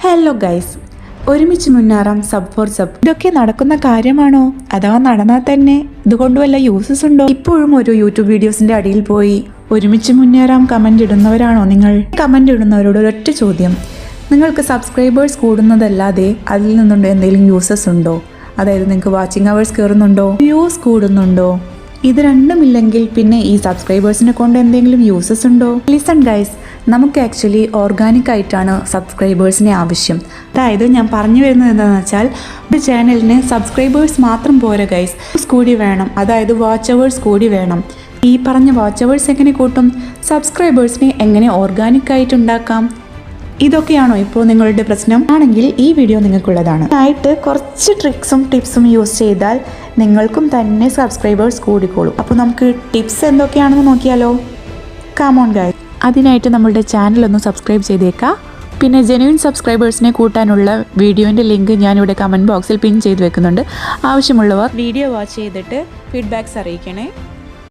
Hello guys, ഒരുമിച്ച് മുന്നേറാം sub four sub. ഇതൊക്കെ നടക്കുന്ന കാര്യമാണോ? അഥവാ നടന്നാൽ തന്നെ ഇതുകൊണ്ട് വല്ല യൂസസ് ഉണ്ടോ? ഇപ്പോഴും ഒരു യൂട്യൂബ് വീഡിയോസിന്റെ അടിയിൽ പോയി ഒരുമിച്ച് മുന്നേറാം കമന്റ് ഇടുന്നവരാണോ നിങ്ങൾ? കമന്റ് ഇടുന്നവരോട് ഒരൊറ്റ ചോദ്യം: നിങ്ങൾക്ക് സബ്സ്ക്രൈബേഴ്സ് കൂടുന്നതല്ലാതെ അതിൽ നിന്നുണ്ട് എന്തെങ്കിലും യൂസസ് ഉണ്ടോ? അതായത് നിങ്ങൾക്ക് വാച്ചിങ് അവേഴ്സ് കയറുന്നുണ്ടോ, വ്യൂസ് കൂടുന്നുണ്ടോ? ഇത് രണ്ടുമില്ലെങ്കിൽ പിന്നെ ഈ സബ്സ്ക്രൈബേഴ്സിനെ കൊണ്ട് എന്തെങ്കിലും യൂസസ് ഉണ്ടോ? ലിസൺ ഗൈസ്, നമുക്ക് ആക്ച്വലി ഓർഗാനിക് ആയിട്ടാണ് സബ്സ്ക്രൈബേഴ്സിനെ ആവശ്യം. അതായത് ഞാൻ പറഞ്ഞു വരുന്നത് എന്താണെന്ന് വെച്ചാൽ, ഒരു ചാനലിന് സബ്സ്ക്രൈബേഴ്സ് മാത്രം പോരാ ഗൈസ്, കൂടി വേണം. അതായത് വാച്ച് അവേഴ്സ് കൂടി വേണം. ഈ പറഞ്ഞ വാച്ച് അവേഴ്സ് എങ്ങനെ കൂട്ടും? സബ്സ്ക്രൈബേഴ്സിനെ എങ്ങനെ ഓർഗാനിക് ആയിട്ട് ഉണ്ടാക്കാം? ഇതൊക്കെയാണോ ഇപ്പോൾ നിങ്ങളുടെ പ്രശ്നം? ആണെങ്കിൽ ഈ വീഡിയോ നിങ്ങൾക്കുള്ളതാണ്. ആയിട്ട് കുറച്ച് ട്രിക്സും ടിപ്സും യൂസ് ചെയ്താൽ നിങ്ങൾക്കും തന്നെ സബ്സ്ക്രൈബേഴ്സ് കൂടിക്കോളും. അപ്പോൾ നമുക്ക് ടിപ്സ് എന്തൊക്കെയാണെന്ന് നോക്കിയാലോ? കമോൺ ഗൈസ്, അതിനായിട്ട് നമ്മളുടെ ചാനൽ ഒന്ന് സബ്സ്ക്രൈബ് ചെയ്തേക്കാം. പിന്നെ ജെന്യുവൻ സബ്സ്ക്രൈബേഴ്സിനെ കൂട്ടാനുള്ള വീഡിയോൻ്റെ ലിങ്ക് ഞാനിവിടെ കമൻറ്റ് ബോക്സിൽ പിൻ ചെയ്ത് വെക്കുന്നുണ്ട്. ആവശ്യമുള്ളവർ വീഡിയോ വാച്ച് ചെയ്തിട്ട് ഫീഡ്ബാക്ക്സ് അറിയിക്കണേ.